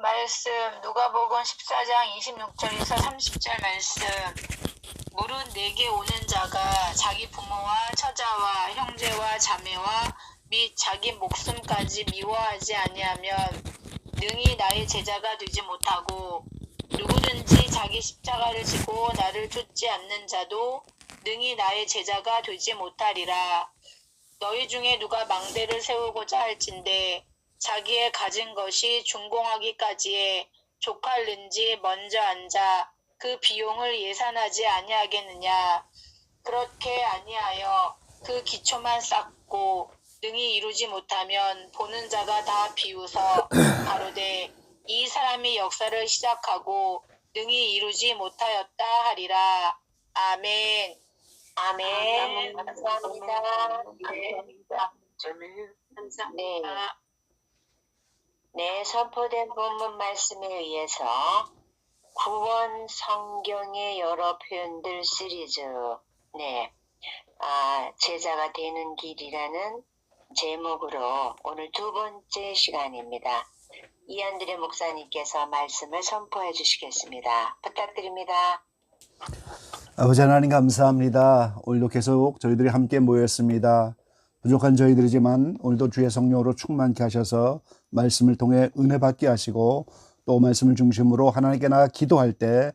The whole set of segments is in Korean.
말씀 누가복음 14장 26절에서 30절 말씀. 무릇 내게 오는 자가 자기 부모와 처자와 형제와 자매와 및 자기 목숨까지 미워하지 아니하면 능히 나의 제자가 되지 못하고, 누구든지 자기 십자가를 지고 나를 쫓지 않는 자도 능히 나의 제자가 되지 못하리라. 너희 중에 누가 망대를 세우고자 할진대 자기의 가진 것이 준공하기까지에 족할는지 먼저 앉아 그 비용을 예산하지 아니하겠느냐. 그렇게 아니하여 그 기초만 쌓고 능히 이루지 못하면 보는 자가 다 비웃어 가로되 이 사람이 역사를 시작하고 능히 이루지 못하였다 하리라. 아멘. 아멘. 감사합니다. 감사합니다. 네, 선포된 본문 말씀에 의해서 구원 성경의 여러 표현들 시리즈, 제자가 되는 길이라는 제목으로 오늘 두 번째 시간입니다. 이한드레 목사님께서 말씀을 선포해 주시겠습니다. 부탁드립니다. 아버지 하나님 감사합니다. 오늘도 계속 저희들이 함께 모였습니다. 부족한 저희들이지만 오늘도 주의 성령으로 충만케 하셔서 말씀을 통해 은혜 받게 하시고, 또 말씀을 중심으로 하나님께 나가 기도할 때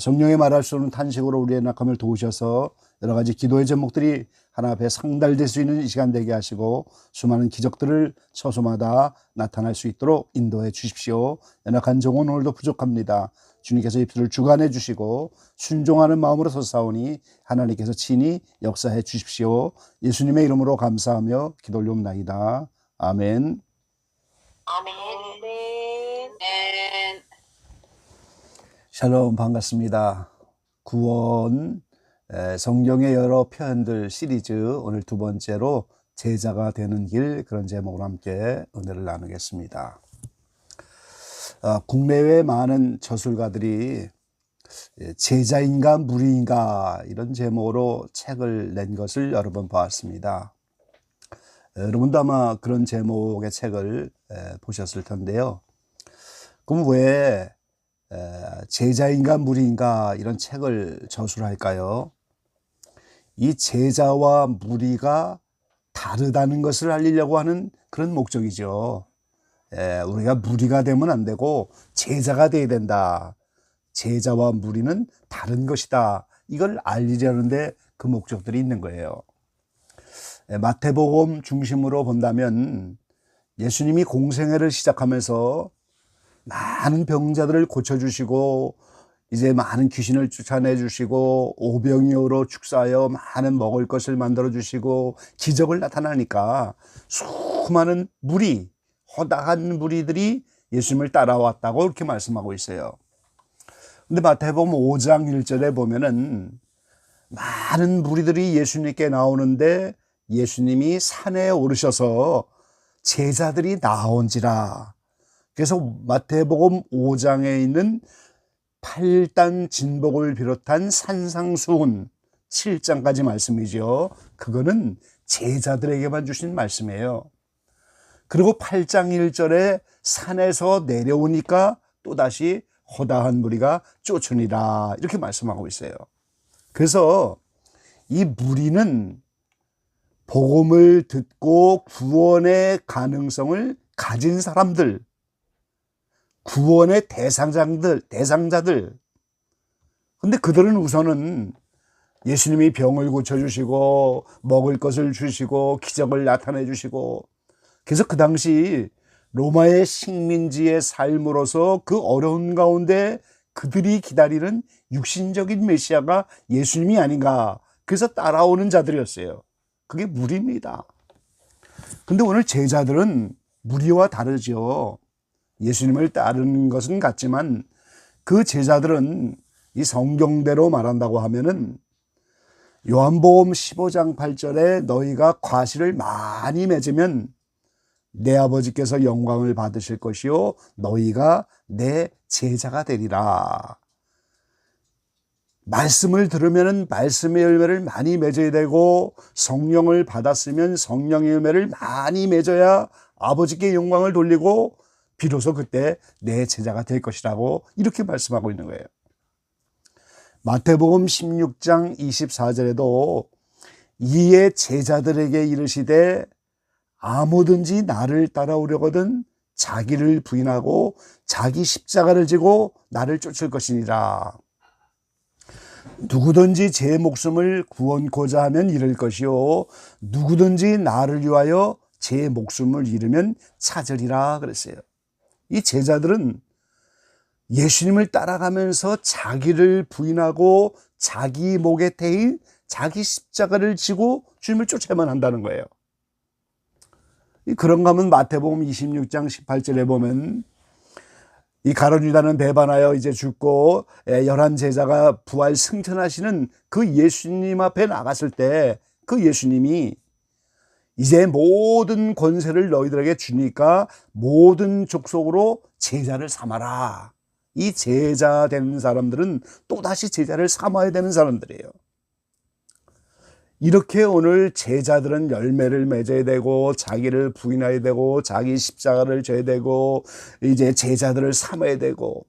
성령의 말할 수 없는 탄식으로 우리의 낙함을 도우셔서 여러 가지 기도의 제목들이 하나 앞에 상달될 수 있는 이 시간 되게 하시고, 수많은 기적들을 처소마다 나타날 수 있도록 인도해 주십시오. 연약한 종은 오늘도 부족합니다. 주님께서 입술을 주관해 주시고 순종하는 마음으로 서사오니 하나님께서 친히 역사해 주십시오. 예수님의 이름으로 감사하며 기도 올려옵나이다. 아멘. 아멘. 아멘. 샬롬, 반갑습니다. 구원 성경의 여러 표현들 시리즈, 오늘 두 번째로 제자가 되는 길, 그런 제목으로 함께 은혜를 나누겠습니다. 국내외 많은 저술가들이 제자인가 무리인가 이런 제목으로 책을 낸 것을 여러 번 보았습니다. 여러분도 아마 그런 제목의 책을 보셨을 텐데요. 그럼 왜 제자인가 무리인가 이런 책을 저술할까요? 이 제자와 무리가 다르다는 것을 알리려고 하는 그런 목적이죠. 우리가 무리가 되면 안 되고 제자가 돼야 된다. 제자와 무리는 다른 것이다. 이걸 알리려는데 그 목적들이 있는 거예요. 마태복음 중심으로 본다면 예수님이 공생애를 시작하면서 많은 병자들을 고쳐주시고, 이제 많은 귀신을 쫓아내 주시고, 오병이어로 축사하여 많은 먹을 것을 만들어 주시고 기적을 나타나니까 수많은 무리, 허다한 무리들이 예수님을 따라왔다고 이렇게 말씀하고 있어요. 근데 마태복음 5장 1절에 보면은 많은 무리들이 예수님께 나오는데 예수님이 산에 오르셔서 제자들이 나온지라. 그래서 마태복음 5장에 있는 8단 진복을 비롯한 산상수훈 7장까지 말씀이죠. 그거는 제자들에게만 주신 말씀이에요. 그리고 8장 1절에 산에서 내려오니까 또다시 허다한 무리가 쫓으니라, 이렇게 말씀하고 있어요. 그래서 이 무리는 복음을 듣고 구원의 가능성을 가진 사람들, 구원의 대상자들. 근데 그들은 우선은 예수님이 병을 고쳐주시고 먹을 것을 주시고 기적을 나타내 주시고, 그래서 그 당시 로마의 식민지의 삶으로서 그 어려운 가운데 그들이 기다리는 육신적인 메시아가 예수님이 아닌가, 그래서 따라오는 자들이었어요. 그게 무리입니다. 근데 오늘 제자들은 무리와 다르죠. 예수님을 따르는 것은 같지만 그 제자들은 이 성경대로 말한다고 하면은 요한복음 15장 8절에 너희가 과실을 많이 맺으면 내 아버지께서 영광을 받으실 것이요 너희가 내 제자가 되리라. 말씀을 들으면 말씀의 열매를 많이 맺어야 되고, 성령을 받았으면 성령의 열매를 많이 맺어야 아버지께 영광을 돌리고 비로소 그때 내 제자가 될 것이라고 이렇게 말씀하고 있는 거예요. 마태복음 16장 24절에도 이에 제자들에게 이르시되 아무든지 나를 따라오려거든 자기를 부인하고 자기 십자가를 지고 나를 쫓을 것이니라. 누구든지 제 목숨을 구원코자 하면 잃을 것이요 누구든지 나를 위하여 제 목숨을 잃으면 찾으리라 그랬어요. 이 제자들은 예수님을 따라가면서 자기를 부인하고 자기 목에 태인 자기 십자가를 지고 주님을 쫓아야만 한다는 거예요. 그런가 하면 마태복음 26장 18절에 보면 이 가룟 유다는 배반하여 이제 죽고 11 제자가 부활 승천하시는 그 예수님 앞에 나갔을 때 그 예수님이 이제 모든 권세를 너희들에게 주니까 모든 족속으로 제자를 삼아라. 이 제자 되는 사람들은 또다시 제자를 삼아야 되는 사람들이에요. 이렇게 오늘 제자들은 열매를 맺어야 되고 자기를 부인해야 되고 자기 십자가를 져야 되고 이제 제자들을 삼아야 되고,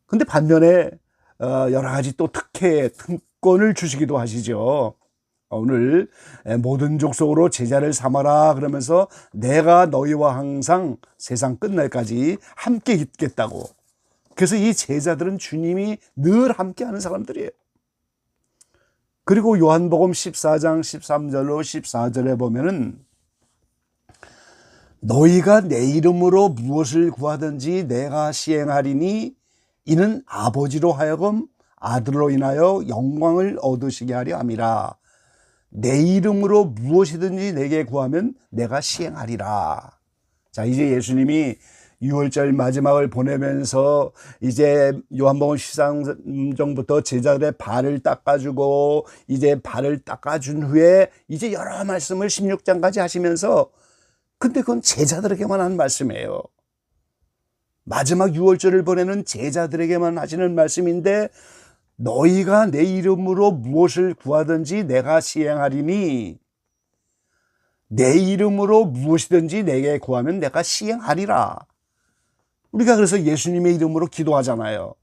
근데 반면에 여러 가지 또 특권을 주시기도 하시죠. 오늘 모든 족속으로 제자를 삼아라 그러면서 내가 너희와 항상 세상 끝날까지 함께 있겠다고. 그래서 이 제자들은 주님이 늘 함께하는 사람들이에요. 그리고 요한복음 14장 13절로 14절에 보면은 너희가 내 이름으로 무엇을 구하든지 내가 시행하리니 이는 아버지로 하여금 아들로 인하여 영광을 얻으시게 하려 함이라. 내 이름으로 무엇이든지 내게 구하면 내가 시행하리라. 자, 이제 예수님이 6월절 마지막을 보내면서 이제 요한복음 13장부터 제자들의 발을 닦아주고 이제 발을 닦아준 후에 이제 여러 말씀을 16장까지 하시면서, 근데 그건 제자들에게만 한 말씀이에요. 마지막 6월절을 보내는 제자들에게만 하시는 말씀인데 너희가 내 이름으로 무엇을 구하든지 내가 시행하리니 내 이름으로 무엇이든지 내게 구하면 내가 시행하리라. 우리가 그래서 예수님의 이름으로 기도하잖아요.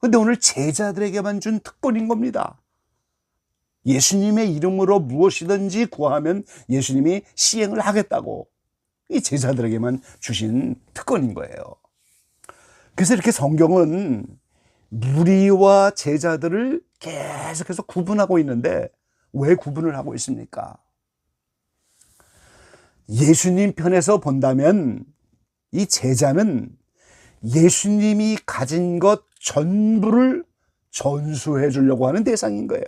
그런데 오늘 제자들에게만 준 특권인 겁니다. 예수님의 이름으로 무엇이든지 구하면 예수님이 시행을 하겠다고 이 제자들에게만 주신 특권인 거예요. 그래서 이렇게 성경은 무리와 제자들을 계속해서 구분하고 있는데 왜 구분을 하고 있습니까? 예수님 편에서 본다면 이 제자는 예수님이 가진 것 전부를 전수해 주려고 하는 대상인 거예요.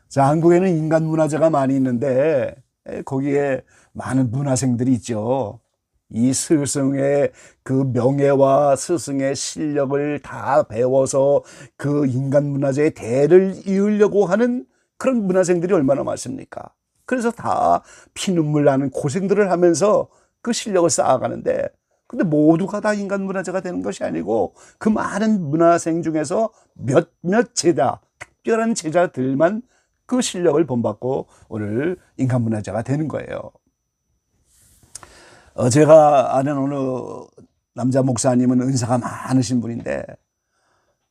자, 한국에는 인간 문화재가 많이 있는데 거기에 많은 문화생들이 있죠. 이 스승의 그 명예와 스승의 실력을 다 배워서 그 인간 문화재의 대를 이으려고 하는 그런 문화생들이 얼마나 많습니까? 그래서 다 피눈물 나는 고생들을 하면서 그 실력을 쌓아가는데, 근데 모두가 다 인간 문화재가 되는 것이 아니고 그 많은 문화생 중에서 몇몇 제자, 특별한 제자들만 그 실력을 본받고 오늘 인간 문화재가 되는 거예요. 제가 아는 어느 남자 목사님은 은사가 많으신 분인데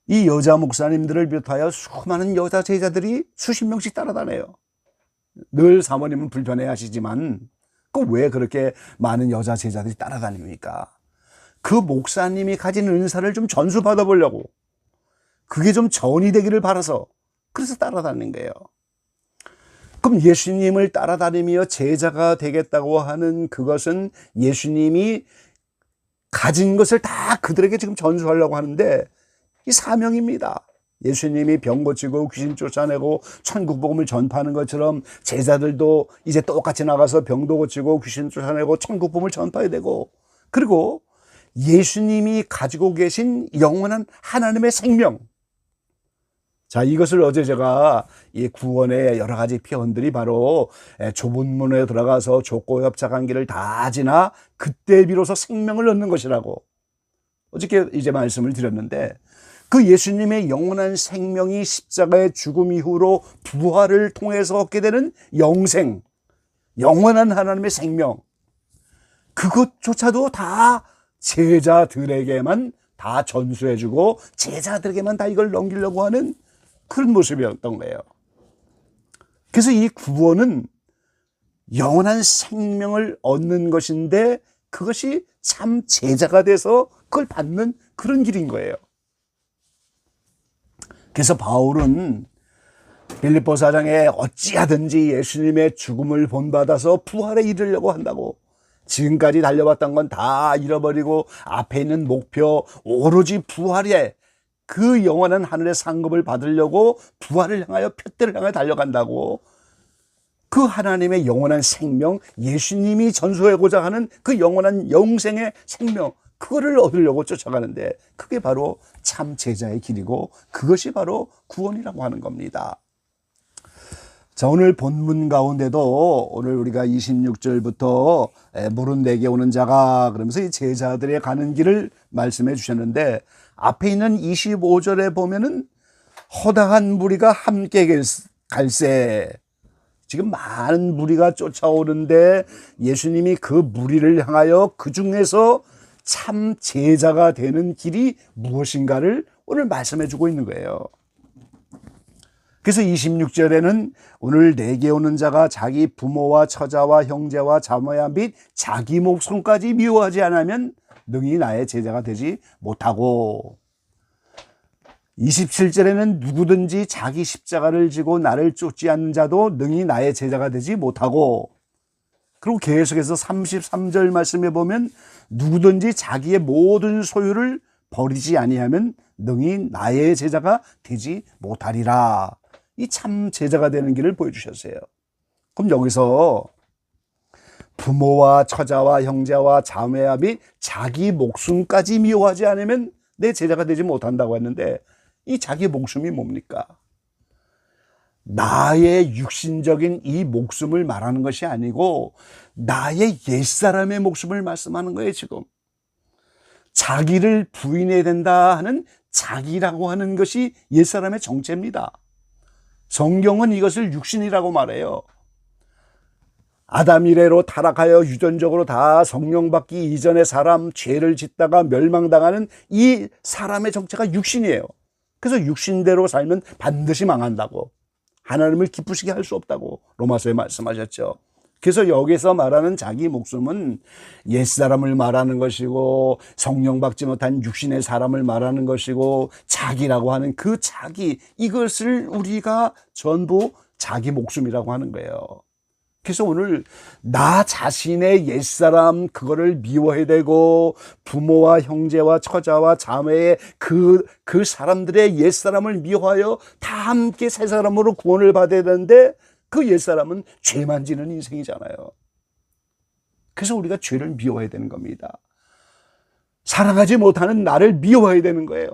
이 여자 목사님들을 비롯하여 수많은 여자 제자들이 수십 명씩 따라다녀요. 늘 사모님은 불편해 하시지만 그 왜 그렇게 많은 여자 제자들이 따라다닙니까? 그 목사님이 가진 은사를 좀 전수받아 보려고, 그게 좀 전이 되기를 바라서 그래서 따라다니는 거예요. 그럼 예수님을 따라다니며 제자가 되겠다고 하는 그것은 예수님이 가진 것을 다 그들에게 지금 전수하려고 하는데 이 사명입니다. 예수님이 병 고치고 귀신 쫓아내고 천국 복음을 전파하는 것처럼 제자들도 이제 똑같이 나가서 병도 고치고 귀신 쫓아내고 천국 복음을 전파해야 되고, 그리고 예수님이 가지고 계신 영원한 하나님의 생명. 자, 이것을 어제 제가 이 구원의 여러 가지 표현들이 바로 좁은 문에 들어가서 좁고 협착한 길을 다 지나 그때 비로소 생명을 얻는 것이라고 어저께 이제 말씀을 드렸는데, 그 예수님의 영원한 생명이 십자가의 죽음 이후로 부활을 통해서 얻게 되는 영생, 영원한 하나님의 생명, 그것조차도 다 제자들에게만 다 전수해주고 제자들에게만 다 이걸 넘기려고 하는 그런 모습이었던 거예요. 그래서 이 구원은 영원한 생명을 얻는 것인데 그것이 참 제자가 돼서 그걸 받는 그런 길인 거예요. 그래서 바울은 빌립보 4장에 어찌하든지 예수님의 죽음을 본받아서 부활에 이르려고 한다고, 지금까지 달려왔던 건 다 잃어버리고 앞에 있는 목표 오로지 부활에 그 영원한 하늘의 상급을 받으려고 부활을 향하여 표대를 향해 달려간다고, 그 하나님의 영원한 생명, 예수님이 전수하고자 하는 그 영원한 영생의 생명, 그거를 얻으려고 쫓아가는데 그게 바로 참 제자의 길이고 그것이 바로 구원이라고 하는 겁니다. 자, 오늘 본문 가운데도 오늘 우리가 26절부터 물은 내게 오는 자가 그러면서 이 제자들의 가는 길을 말씀해 주셨는데, 앞에 있는 25절에 보면은 허다한 무리가 함께 갈새, 지금 많은 무리가 쫓아오는데 예수님이 그 무리를 향하여 그 중에서 참 제자가 되는 길이 무엇인가를 오늘 말씀해 주고 있는 거예요. 그래서 26절에는 오늘 내게 오는 자가 자기 부모와 처자와 형제와 자매와 및 자기 목숨까지 미워하지 않으면 능히 나의 제자가 되지 못하고, 27절에는 누구든지 자기 십자가를 지고 나를 쫓지 않는 자도 능히 나의 제자가 되지 못하고, 그리고 계속해서 33절 말씀에 보면 누구든지 자기의 모든 소유를 버리지 아니하면 능히 나의 제자가 되지 못하리라. 이 참 제자가 되는 길을 보여주셨어요. 그럼 여기서 부모와 처자와 형제와 자매와 및 자기 목숨까지 미워하지 않으면 내 제자가 되지 못한다고 했는데, 이 자기 목숨이 뭡니까? 나의 육신적인 이 목숨을 말하는 것이 아니고 나의 옛사람의 목숨을 말씀하는 거예요. 지금 자기를 부인해야 된다 하는 자기라고 하는 것이 옛사람의 정체입니다. 성경은 이것을 육신이라고 말해요. 아담 이래로 타락하여 유전적으로 다 성령 받기 이전의 사람, 죄를 짓다가 멸망당하는 이 사람의 정체가 육신이에요. 그래서 육신대로 살면 반드시 망한다고, 하나님을 기쁘시게 할 수 없다고 로마서에 말씀하셨죠. 그래서 여기서 말하는 자기 목숨은 옛사람을 말하는 것이고 성령 받지 못한 육신의 사람을 말하는 것이고, 자기라고 하는 그 자기, 이것을 우리가 전부 자기 목숨이라고 하는 거예요. 그래서 오늘 나 자신의 옛사람, 그거를 미워해야 되고 부모와 형제와 처자와 자매의 그 사람들의 옛사람을 미워하여 다 함께 새 사람으로 구원을 받아야 되는데, 그 옛사람은 죄만 지는 인생이잖아요. 그래서 우리가 죄를 미워해야 되는 겁니다. 사랑하지 못하는 나를 미워해야 되는 거예요.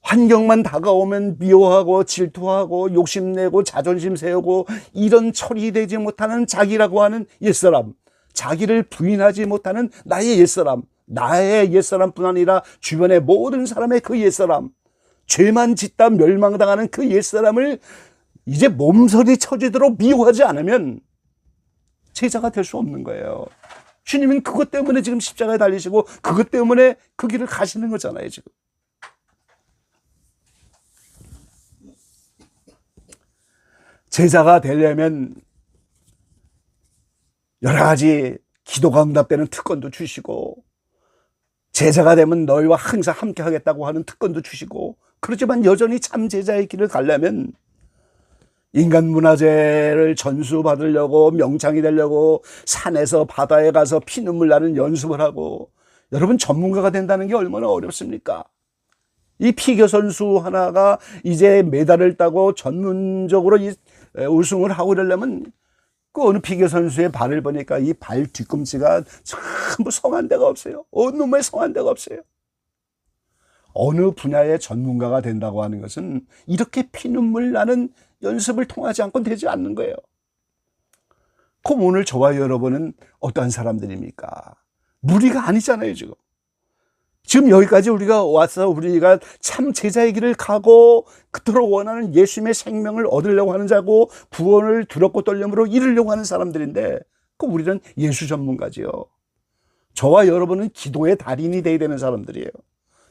환경만 다가오면 미워하고 질투하고 욕심내고 자존심 세우고 이런 처리되지 못하는 자기라고 하는 옛사람, 자기를 부인하지 못하는 나의 옛사람, 나의 옛사람뿐 아니라 주변의 모든 사람의 그 옛사람, 죄만 짓다 멸망당하는 그 옛사람을 이제 몸서리 쳐지도록 미워하지 않으면 제자가 될 수 없는 거예요. 주님은 그것 때문에 지금 십자가에 달리시고 그것 때문에 그 길을 가시는 거잖아요. 지금 제자가 되려면 여러 가지 기도가 응답되는 특권도 주시고, 제자가 되면 너희와 항상 함께 하겠다고 하는 특권도 주시고, 그렇지만 여전히 참 제자의 길을 가려면 인간 문화재를 전수받으려고, 명창이 되려고 산에서 바다에 가서 피눈물 나는 연습을 하고, 여러분 전문가가 된다는 게 얼마나 어렵습니까? 이 피겨 선수 하나가 이제 메달을 따고 전문적으로 우승을 하고 이러려면 그 어느 피겨 선수의 발을 보니까 이 발 뒤꿈치가 전부 성한 데가 없어요. 어느 놈에 성한 데가 없어요. 어느 분야의 전문가가 된다고 하는 것은 이렇게 피눈물 나는 연습을 통하지 않고 되지 않는 거예요. 그럼 오늘 저와 여러분은 어떠한 사람들입니까? 무리가 아니잖아요. 지금 여기까지 우리가 와서 우리가 참 제자의 길을 가고 그토록 원하는 예수님의 생명을 얻으려고 하는 자고 구원을 두렵고 떨림으로 이루려고 하는 사람들인데, 그 우리는 예수 전문가지요. 저와 여러분은 기도의 달인이 되어야 되는 사람들이에요.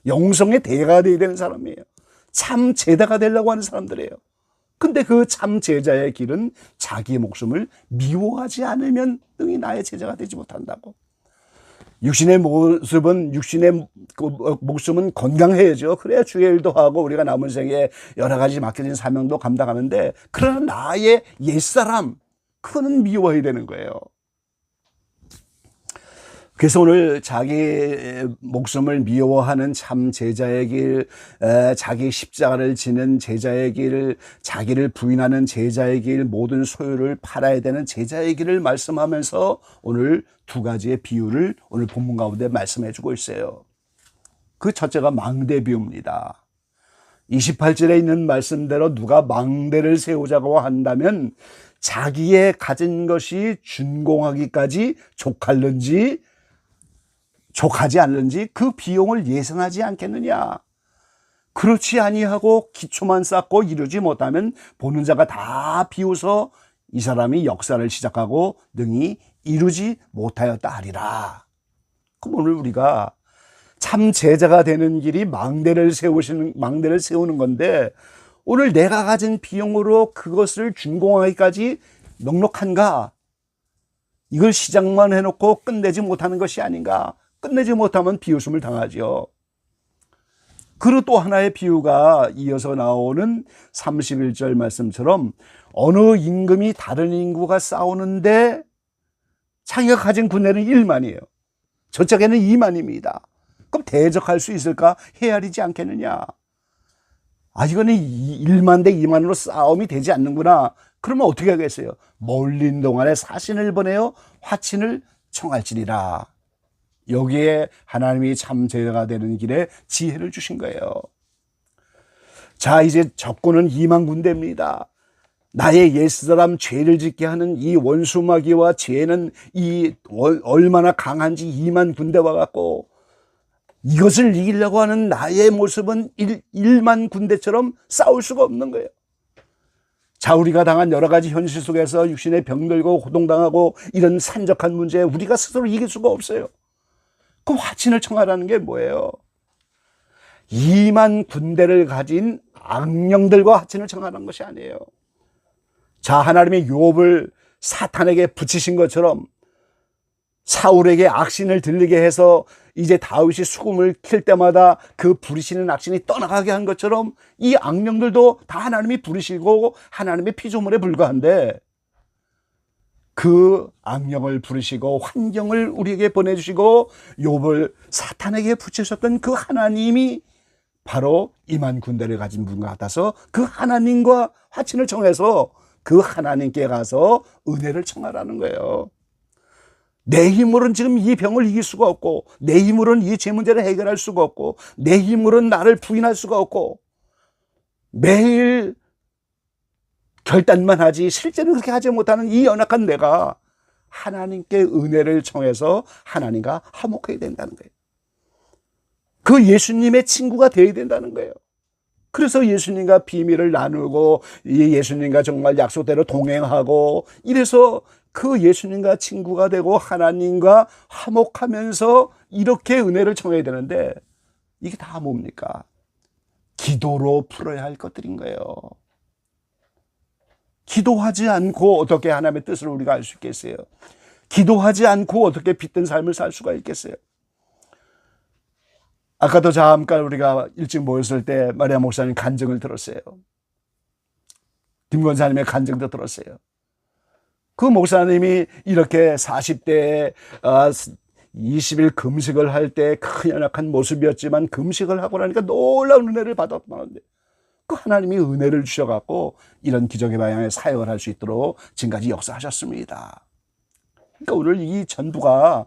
영성의 대가가 되어야 되는 사람이에요. 참 제자가 되려고 하는 사람들이에요. 근데 그 참 제자의 길은 자기 목숨을 미워하지 않으면 능히 나의 제자가 되지 못한다고. 육신의 목숨은 건강해야죠. 그래야 주의 일도 하고 우리가 남은 생에 여러 가지 맡겨진 사명도 감당하는데, 그러나 나의 옛사람, 그거는 미워해야 되는 거예요. 그래서 오늘 자기 목숨을 미워하는 참 제자의 길, 자기 십자가를 지는 제자의 길, 자기를 부인하는 제자의 길, 모든 소유를 팔아야 되는 제자의 길을 말씀하면서 오늘 두 가지의 비유를 오늘 본문 가운데 말씀해 주고 있어요. 그 첫째가 망대 비유입니다. 28절에 있는 말씀대로 누가 망대를 세우자고 한다면 자기의 가진 것이 준공하기까지 족하지 않는지 그 비용을 예상하지 않겠느냐. 그렇지 아니하고 기초만 쌓고 이루지 못하면 보는 자가 다 비웃어 이 사람이 역사를 시작하고 능히 이루지 못하였다 하리라. 그럼 오늘 우리가 참 제자가 되는 길이 망대를 세우는 건데, 오늘 내가 가진 비용으로 그것을 준공하기까지 넉넉한가? 이걸 시작만 해놓고 끝내지 못하는 것이 아닌가? 끝내지 못하면 비웃음을 당하죠. 그리고 또 하나의 비유가 이어서 나오는 31절 말씀처럼, 어느 임금이 다른 임금과 싸우는데 자기가 가진 군대는 1만이에요. 저쪽에는 2만입니다. 그럼 대적할 수 있을까? 헤아리지 않겠느냐? 이거는 1만 대 2만으로 싸움이 되지 않는구나. 그러면 어떻게 하겠어요? 몰린 동안에 사신을 보내어 화친을 청할지니라. 여기에 하나님이 참 제자가 되는 길에 지혜를 주신 거예요. 자, 이제 적군은 2만 군대입니다. 나의 옛사람 죄를 짓게 하는 이 원수마귀와 죄는 얼마나 강한지 2만 군대와 같고, 이것을 이기려고 하는 나의 모습은 1만 군대처럼 싸울 수가 없는 거예요. 자, 우리가 당한 여러 가지 현실 속에서 육신의 병들고 고통당하고 이런 산적한 문제에 우리가 스스로 이길 수가 없어요. 그 화친을 청하라는 게 뭐예요? 2만 군대를 가진 악령들과 화친을 청하는 것이 아니에요. 자, 하나님이 욥을 사탄에게 붙이신 것처럼 사울에게 악신을 들리게 해서 이제 다윗이 수금을 킬 때마다 그 부리시는 악신이 떠나가게 한 것처럼 이 악령들도 다 하나님이 부르시고 하나님의 피조물에 불과한데, 그 악령을 부르시고 환경을 우리에게 보내주시고 욥을 사탄에게 붙이셨던 그 하나님이 바로 2만 군대를 가진 분 같아서 그 하나님과 화친을 청해서 그 하나님께 가서 은혜를 청하라는 거예요. 내 힘으로는 지금 이 병을 이길 수가 없고, 내 힘으로는 이 죄 문제를 해결할 수가 없고, 내 힘으로는 나를 부인할 수가 없고, 매일 결단만 하지 실제는 그렇게 하지 못하는 이 연약한 내가 하나님께 은혜를 청해서 하나님과 화목해야 된다는 거예요. 그 예수님의 친구가 되어야 된다는 거예요. 그래서 예수님과 비밀을 나누고 예수님과 정말 약속대로 동행하고, 이래서 그 예수님과 친구가 되고 하나님과 화목하면서 이렇게 은혜를 청해야 되는데, 이게 다 뭡니까? 기도로 풀어야 할 것들인 거예요. 기도하지 않고 어떻게 하나님의 뜻을 우리가 알 수 있겠어요? 기도하지 않고 어떻게 빛든 삶을 살 수가 있겠어요? 아까도 잠깐 우리가 일찍 모였을 때 마리아 목사님 간증을 들었어요. 김 권사님의 간증도 들었어요. 그 목사님이 이렇게 40대에 20일 금식을 할 때 큰 연약한 모습이었지만 금식을 하고 나니까 놀라운 은혜를 받았다는데, 그 하나님이 은혜를 주셔갖고 이런 기적의 방향에 사역을 할 수 있도록 지금까지 역사하셨습니다. 그러니까 오늘 이 전부가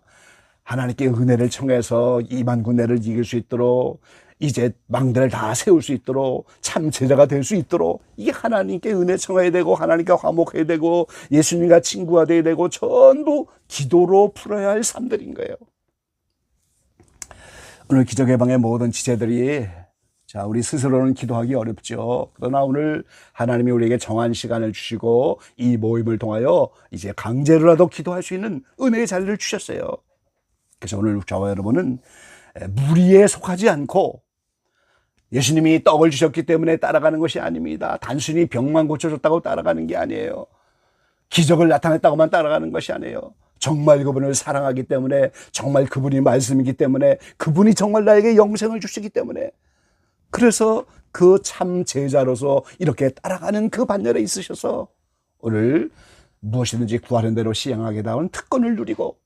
하나님께 은혜를 청해서 2만 군대를 이길 수 있도록, 이제 망대를 다 세울 수 있도록, 참 제자가 될 수 있도록, 이게 하나님께 은혜 청해야 되고 하나님과 화목해야 되고 예수님과 친구가 돼야 되고 전부 기도로 풀어야 할 삶들인 거예요. 오늘 기적의 방의 모든 지체들이 자, 우리 스스로는 기도하기 어렵죠. 그러나 오늘 하나님이 우리에게 정한 시간을 주시고 이 모임을 통하여 이제 강제로라도 기도할 수 있는 은혜의 자리를 주셨어요. 그래서 오늘 저와 여러분은 무리에 속하지 않고 예수님이 떡을 주셨기 때문에 따라가는 것이 아닙니다. 단순히 병만 고쳐줬다고 따라가는 게 아니에요. 기적을 나타냈다고만 따라가는 것이 아니에요. 정말 그분을 사랑하기 때문에, 정말 그분이 말씀이기 때문에, 그분이 정말 나에게 영생을 주시기 때문에, 그래서 그 참 제자로서 이렇게 따라가는 그 반열에 있으셔서 오늘 무엇이든지 구하는 대로 시행하겠다는 특권을 누리고,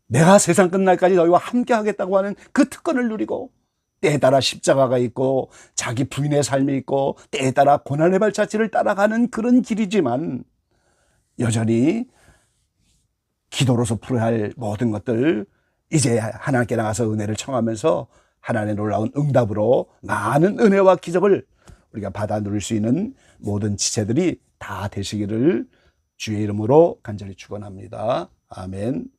내가 세상 끝날까지 너희와 함께 하겠다고 하는 그 특권을 누리고, 때에 따라 십자가가 있고 자기 부인의 삶이 있고 때에 따라 고난의 발자취를 따라가는 그런 길이지만, 여전히 기도로서 풀어야 할 모든 것들 이제 하나님께 나가서 은혜를 청하면서 하나님의 놀라운 응답으로 많은 은혜와 기적을 우리가 받아 누릴 수 있는 모든 지체들이 다 되시기를 주의 이름으로 간절히 축원합니다. 아멘.